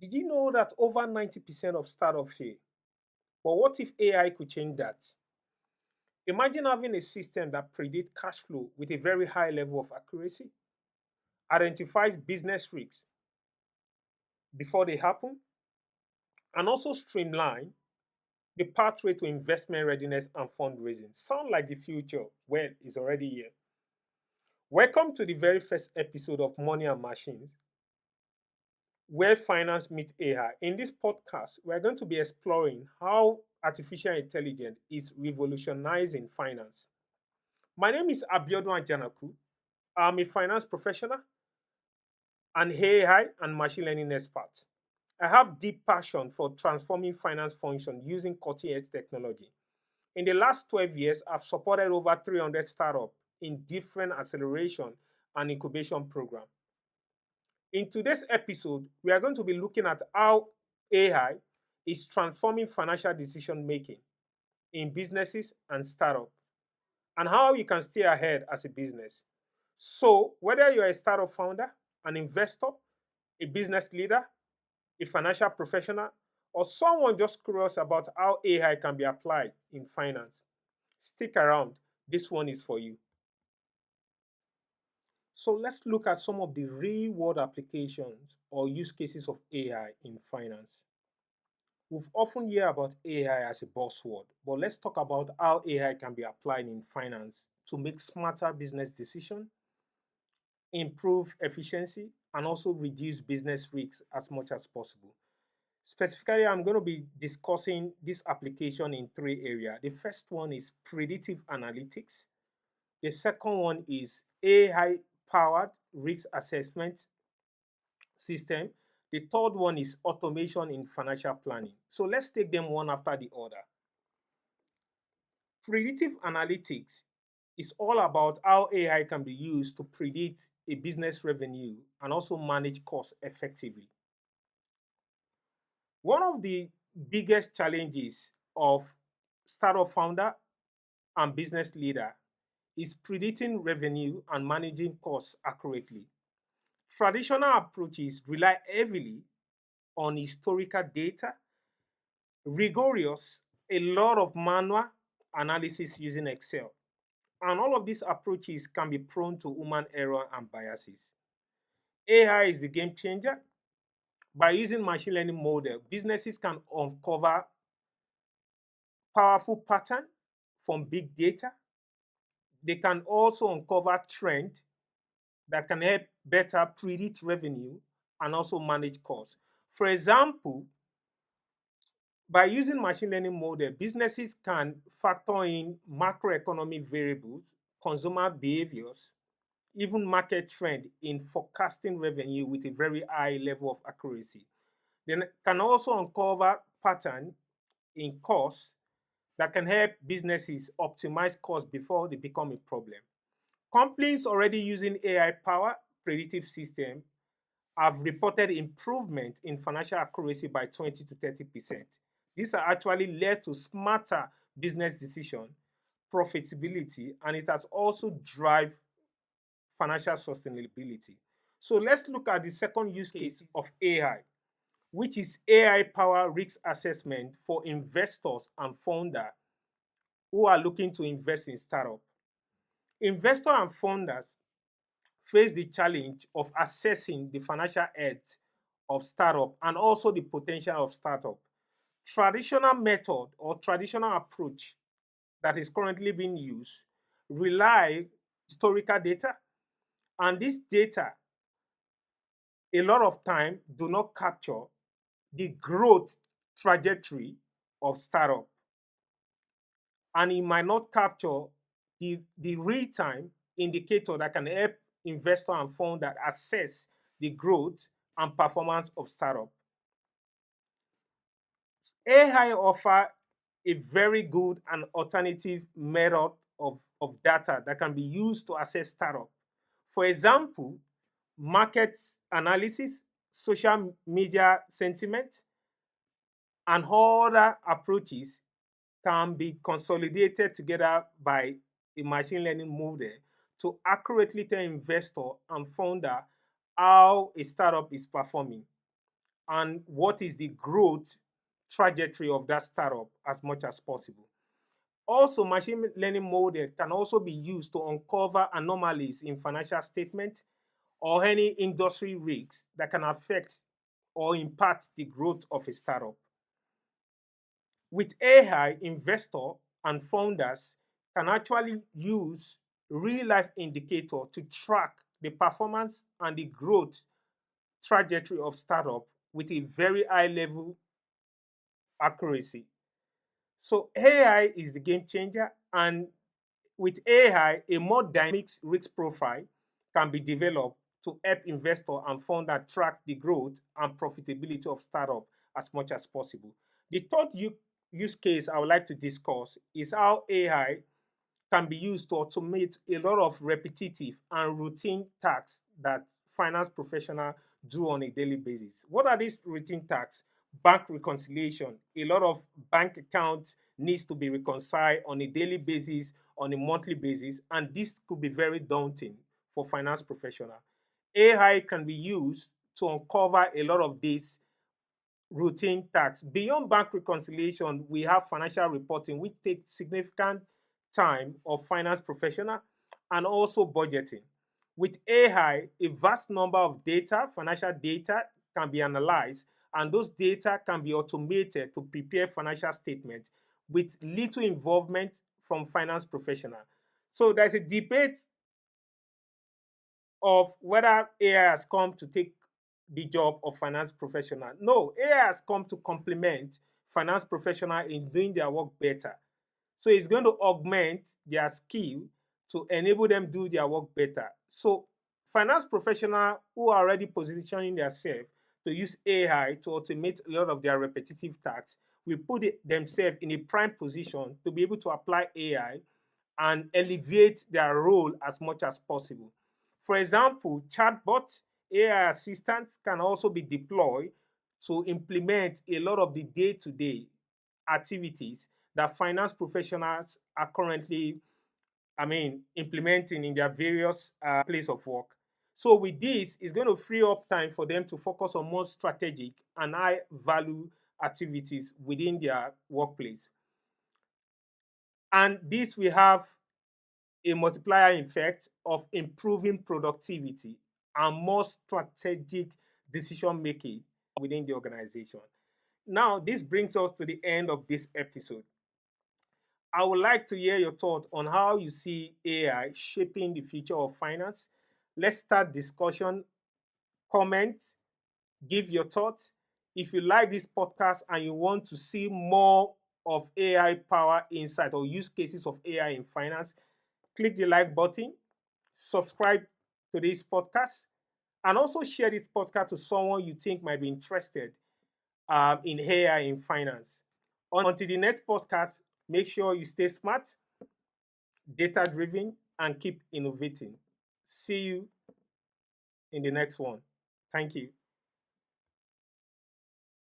Did you know that over 90% of startups fail? But what if AI could change that? Imagine having a system that predicts cash flow with a very high level of accuracy, identifies business risks before they happen, and also streamline the pathway to investment readiness and fundraising. Sound like the future? Well, it's already here. Welcome to the very first episode of Money and Machines, where finance meets AI. In this podcast, we're going to be exploring how artificial intelligence is revolutionizing finance. My name is Abiodun Ajanaku. I'm a finance professional, an AI and machine learning expert. I have deep passion for transforming finance function using cutting-edge technology. In the last 12 years, I've supported over 300 startups in different acceleration and incubation programs. In today's episode, we are going to be looking at how AI is transforming financial decision making in businesses and startups, and how you can stay ahead as a business. So, whether you're a startup founder, an investor, a business leader, a financial professional, or someone just curious about how AI can be applied in finance, stick around. This one is for you. So let's look at some of the real world applications or use cases of AI in finance. We've often hear about AI as a buzzword, but let's talk about how AI can be applied in finance to make smarter business decisions, improve efficiency, and also reduce business risks as much as possible. Specifically, I'm going to be discussing this application in three areas. The first one is predictive analytics. The second one is AI powered risk assessment system. The third one is automation in financial planning. So let's take them one after the other. Predictive analytics is all about how AI can be used to predict a business revenue and also manage costs effectively. One of the biggest challenges of startup founder and business leader is predicting revenue and managing costs accurately. Traditional approaches rely heavily on historical data, rigorous, a lot of manual analysis using Excel. And all of these approaches can be prone to human error and biases. AI is the game changer. By using machine learning model, businesses can uncover powerful pattern from big data. They can also uncover trend that can help better predict revenue and also manage costs. For example, by using machine learning model, businesses can factor in macroeconomic variables, consumer behaviors, even market trend in forecasting revenue with a very high level of accuracy. They can also uncover pattern in costs that can help businesses optimize costs before they become a problem. Companies already using AI power predictive system have reported improvement in financial accuracy by 20 to 30%. These are actually led to smarter business decision, profitability, and it has also drive financial sustainability. So let's look at the second use case of AI, which is AI power risk assessment for investors and founders who are looking to invest in startup. Investors and founders face the challenge of assessing the financial health of startup and also the potential of startup. Traditional method or traditional approach that is currently being used rely historical data, and this data a lot of time do not capture the growth trajectory of startup, and it might not capture the real-time indicator that can help investor and founder assess the growth and performance of startup. AI offer a very good and alternative method of data that can be used to assess startup. For example, market analysis, social media sentiment, and other approaches can be consolidated together by a machine learning model to accurately tell investor and founder how a startup is performing. and what is the growth trajectory of that startup as much as possible. Also, machine learning model can also be used to uncover anomalies in financial statement or any industry risks that can affect or impact the growth of a startup. With AI, investors and founders can actually use real life indicator to track the performance and the growth trajectory of startup with a very high level accuracy. So AI is the game changer, and with AI, a more dynamic risk profile can be developed to help investor and founder track the growth and profitability of startup as much as possible. The third use case I would like to discuss is how AI can be used to automate a lot of repetitive and routine tasks that finance professionals do on a daily basis. What are these routine tasks? Bank reconciliation. A lot of bank accounts needs to be reconciled on a daily basis, on a monthly basis, and this could be very daunting for finance professionals. AI can be used to uncover a lot of these routine tasks. Beyond bank reconciliation, we have financial reporting, which takes significant time of finance professional, and also budgeting. With AI, a vast number of data, financial data, can be analyzed, and those data can be automated to prepare financial statements with little involvement from finance professional. So there's a debate of whether AI has come to take the job of finance professional. No, AI has come to complement finance professional in doing their work better. So it's going to augment their skill to enable them do their work better. So finance professionals who are already positioning themselves to use AI to automate a lot of their repetitive tasks will put themselves in a prime position to be able to apply AI and elevate their role as much as possible. For example, chatbot AI assistants can also be deployed to implement a lot of the day-to-day activities that finance professionals are currently, implementing in their various place of work. So with this, it's going to free up time for them to focus on more strategic and high value activities within their workplace. And this will have a multiplier effect of improving productivity and more strategic decision making within the organization. Now, this brings us to the end of this episode. I would like to hear your thoughts on how you see AI shaping the future of finance. Let's start discussion. Comment, give your thoughts. If you like this podcast and you want to see more of AI power insight or use cases of AI in finance, click the like button, subscribe to this podcast, and also share this podcast to someone you think might be interested in AI in finance. Until the next podcast, make sure you stay smart, data driven, and keep innovating. See you in the next one. Thank you.